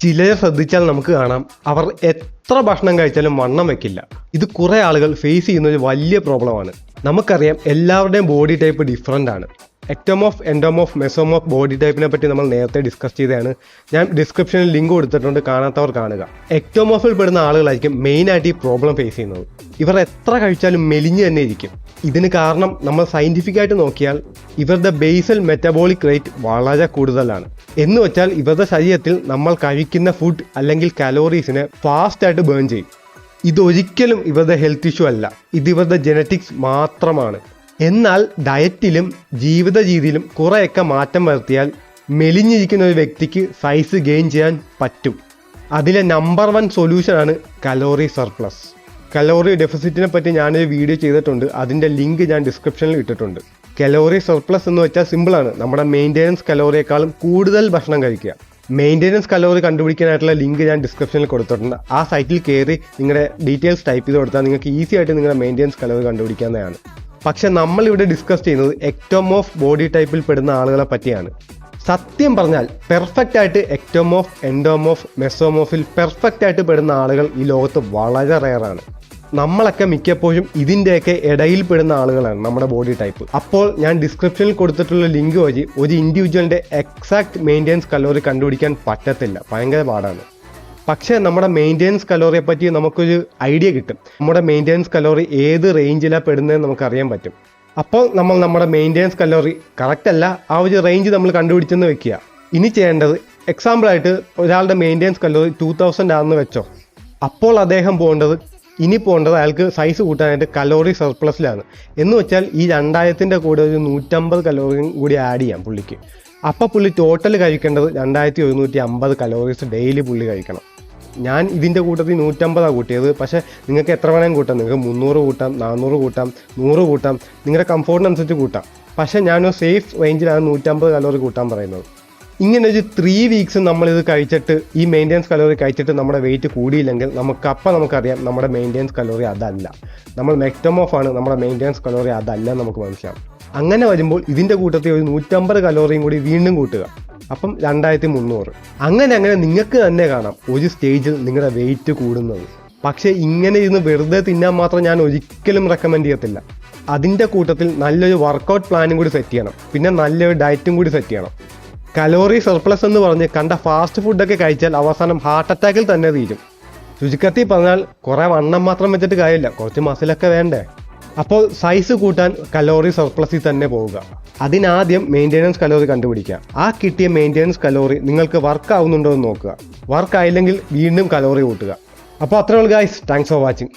ചിലരെ ശ്രദ്ധിച്ചാൽ നമുക്ക് കാണാം അവർ എത്ര ഭക്ഷണം കഴിച്ചാലും വണ്ണം വെക്കില്ല. ഇത് കുറേ ആളുകൾ ഫേസ് ചെയ്യുന്ന ഒരു വലിയ പ്രോബ്ലമാണ്. നമുക്കറിയാം എല്ലാവരുടെയും ബോഡി ടൈപ്പ് ഡിഫറൻ്റ് ആണ്. എക്ടോമോർഫ്, എൻഡോമോർഫ്, മെസോമോർഫ് ബോഡി ടൈപ്പിനെ പറ്റി നമ്മൾ നേരത്തെ ഡിസ്കസ് ചെയ്തതാണ്. ഞാൻ ഡിസ്ക്രിപ്ഷനിൽ ലിങ്ക് കൊടുത്തിട്ടുണ്ട്, കാണാത്തവർ കാണുക. എക്ടോമോർഫിൽ പെടുന്ന ആളുകളായിരിക്കും മെയിനായിട്ട് ഈ പ്രോബ്ലം ഫേസ് ചെയ്യുന്നത്. ഇവർ എത്ര കഴിച്ചാലും മെലിഞ്ഞ് തന്നെ ഇരിക്കും. ഇതിന് കാരണം നമ്മൾ സയൻറ്റിഫിക്കായിട്ട് നോക്കിയാൽ ഇവരുടെ ബേസൽ മെറ്റബോളിക് റേറ്റ് വളരെ കൂടുതലാണ്. എന്ന് വെച്ചാൽ ഇവരുടെ ശരീരത്തിൽ നമ്മൾ കഴിക്കുന്ന ഫുഡ് അല്ലെങ്കിൽ കലോറീസിനെ ഫാസ്റ്റായിട്ട് ബേൺ ചെയ്യും. ഇതൊരിക്കലും ഇവരുടെ ഹെൽത്ത് ഇഷ്യൂ അല്ല, ഇത് ഇവരുടെ ജെനറ്റിക്സ് മാത്രമാണ്. എന്നാൽ ഡയറ്റിലും ജീവിത രീതിയിലും കുറേയൊക്കെ മാറ്റം വരുത്തിയാൽ മെലിഞ്ഞിരിക്കുന്ന ഒരു വ്യക്തിക്ക് സൈസ് ഗെയിൻ ചെയ്യാൻ പറ്റും. അതിലെ നമ്പർ 1 സൊല്യൂഷനാണ് കലോറി സർപ്ലസ്. കലോറി ഡെഫിസിറ്റിനെ പറ്റി ഞാനൊരു വീഡിയോ ചെയ്തിട്ടുണ്ട്, അതിൻ്റെ ലിങ്ക് ഞാൻ ഡിസ്ക്രിപ്ഷനിൽ ഇട്ടിട്ടുണ്ട്. കലോറി സർപ്ലസ് എന്ന് വെച്ചാൽ സിമ്പിളാണ്, നമ്മുടെ മെയിൻ്റെനൻസ് കലോറിയേക്കാളും കൂടുതൽ ഭക്ഷണം കഴിക്കുക. മെയിൻ്റെനൻസ് കലോറി കണ്ടുപിടിക്കാനായിട്ടുള്ള ലിങ്ക് ഞാൻ ഡിസ്ക്രിപ്ഷനിൽ കൊടുത്തിട്ടുണ്ട്. ആ സൈറ്റിൽ കയറി നിങ്ങളുടെ ഡീറ്റെയിൽസ് ടൈപ്പ് ചെയ്ത് കൊടുത്താൽ നിങ്ങൾക്ക് ഈസി ആയിട്ട് നിങ്ങളുടെ മെയിൻ്റെനൻസ് കലോറി കണ്ടുപിടിക്കാവുന്നതാണ്. പക്ഷെ നമ്മളിവിടെ ഡിസ്കസ് ചെയ്യുന്നത് എക്ടോമോർഫ് ബോഡി ടൈപ്പിൽ പെടുന്ന ആളുകളെ പറ്റിയാണ്. സത്യം പറഞ്ഞാൽ പെർഫെക്റ്റ് ആയിട്ട് എക്ടോമോർഫ്, എൻഡോമോർഫ്, മെസോമോർഫിൽ പെർഫെക്റ്റ് ആയിട്ട് പെടുന്ന ആളുകൾ ഈ ലോകത്ത് വളരെ റെയറാണ്. നമ്മളൊക്കെ മിക്കപ്പോഴും ഇതിൻ്റെയൊക്കെ ഇടയിൽ പെടുന്ന ആളുകളാണ് നമ്മുടെ ബോഡി ടൈപ്പ്. അപ്പോൾ ഞാൻ ഡിസ്ക്രിപ്ഷനിൽ കൊടുത്തിട്ടുള്ള ലിങ്ക് വഴി ഒരു ഇൻഡിവിജ്വലിൻ്റെ എക്സാക്ട് മെയിൻ്റെനൻസ് കലോറി കണ്ടുപിടിക്കാൻ പറ്റത്തില്ല, ഭയങ്കര പാടാണ്. പക്ഷേ നമ്മുടെ മെയിൻ്റെനൻസ് കലോറിയെ പറ്റി നമുക്കൊരു ഐഡിയ കിട്ടും. നമ്മുടെ മെയിൻ്റെനൻസ് കലോറി ഏത് റേഞ്ചിലാണ് പെടുന്നതെന്ന് നമുക്കറിയാൻ പറ്റും. അപ്പോൾ നമ്മൾ നമ്മുടെ മെയിൻ്റെനൻസ് കലോറി കറക്റ്റ് അല്ല, ആ ഒരു റേഞ്ച് നമ്മൾ കണ്ടുപിടിച്ചെന്ന് വെക്കുക. ഇനി ചെയ്യേണ്ടത്, എക്സാമ്പിളായിട്ട് ഒരാളുടെ മെയിൻ്റെനൻസ് കലോറി 2000 ആണെന്ന് വെച്ചോ. അപ്പോൾ അദ്ദേഹം ഇനി പോകേണ്ടത് അയാൾക്ക് സൈസ് കൂട്ടാനായിട്ട് കലോറി സർപ്ലസിലാണ്. എന്ന് വെച്ചാൽ ഈ 2000-ൻ്റെ കൂടെ ഒരു 150 കലോറിയും കൂടി ആഡ് ചെയ്യാം പുള്ളിക്ക്. അപ്പോൾ പുള്ളി ടോട്ടൽ കഴിക്കേണ്ടത് 2150 കലോറീസ് ഡെയിലി പുള്ളി കഴിക്കണം. ഞാൻ ഇതിൻ്റെ കൂട്ടത്തിൽ 150 കൂട്ടിയത്. പക്ഷേ നിങ്ങൾക്ക് എത്ര വേണമെങ്കിലും കൂട്ടാം, നിങ്ങൾക്ക് 300 കൂട്ടാം, 400 കൂട്ടാം, 100 കൂട്ടാം, നിങ്ങളുടെ കംഫോർട്ടിനനുസരിച്ച് കൂട്ടാം. പക്ഷേ ഞാനൊരു സേഫ് റേഞ്ചിലാണ് 150 കലോറി കൂട്ടാൻ പറയുന്നത്. ഇങ്ങനെ ഒരു 3 വീക്സ് നമ്മളിത് കഴിച്ചിട്ട്, ഈ മെയിൻ്റെനൻസ് കലോറി കഴിച്ചിട്ട് നമ്മുടെ വെയിറ്റ് കൂടിയില്ലെങ്കിൽ നമുക്കറിയാം നമ്മുടെ മെയിൻ്റെനൻസ് കലോറി അതല്ല, നമ്മൾ മെക്ടോമോർഫാണ്, നമ്മുടെ മെയിൻ്റെനൻസ് കലോറി അതല്ല നമുക്ക് മനസ്സിലാവും. അങ്ങനെ വരുമ്പോൾ ഇതിൻ്റെ കൂട്ടത്തിൽ ഒരു 150 കലോറിയും കൂടി വീണ്ടും കൂട്ടുക, അപ്പം 2300. അങ്ങനെ നിങ്ങൾക്ക് തന്നെ കാണാം ഒരു സ്റ്റേജിൽ നിങ്ങളുടെ വെയിറ്റ് കൂടുന്നത്. പക്ഷേ ഇങ്ങനെ ഇരുന്ന് വെറുതെ തിന്നാൻ മാത്രം ഞാൻ ഒരിക്കലും റെക്കമെൻഡ് ചെയ്യത്തില്ല. അതിൻ്റെ കൂട്ടത്തിൽ നല്ലൊരു വർക്കൗട്ട് പ്ലാനും കൂടി സെറ്റ് ചെയ്യണം, പിന്നെ നല്ലൊരു ഡയറ്റും കൂടി സെറ്റ് ചെയ്യണം. കലോറി സർപ്ലസ് എന്ന് പറഞ്ഞ് കണ്ട ഫാസ്റ്റ് ഫുഡൊക്കെ കഴിച്ചാൽ അവസാനം ഹാർട്ട് അറ്റാക്കിൽ തന്നെ തീരും. ചുരുക്കത്തിൽ പറഞ്ഞാൽ കുറേ വണ്ണം മാത്രം വെച്ചിട്ട് കാര്യമില്ല, കുറച്ച് മസിലൊക്കെ വേണ്ടേ. അപ്പോൾ സൈസ് കൂട്ടാൻ കലോറി സർപ്ലസിൽ തന്നെ പോവുക. അതിനാദ്യം മെയിൻ്റെനൻസ് കലോറി കണ്ടുപിടിക്കുക. ആ കിട്ടിയ മെയിൻ്റെനൻസ് കലോറി നിങ്ങൾക്ക് വർക്ക് ആവുന്നുണ്ടോ എന്ന് നോക്കുക. വർക്ക് ആയില്ലെങ്കിൽ വീണ്ടും കലോറി കൂട്ടുക. അപ്പോൾ അത്രേ ഉള്ളൂ ഗൈസ്. Thanks for watching.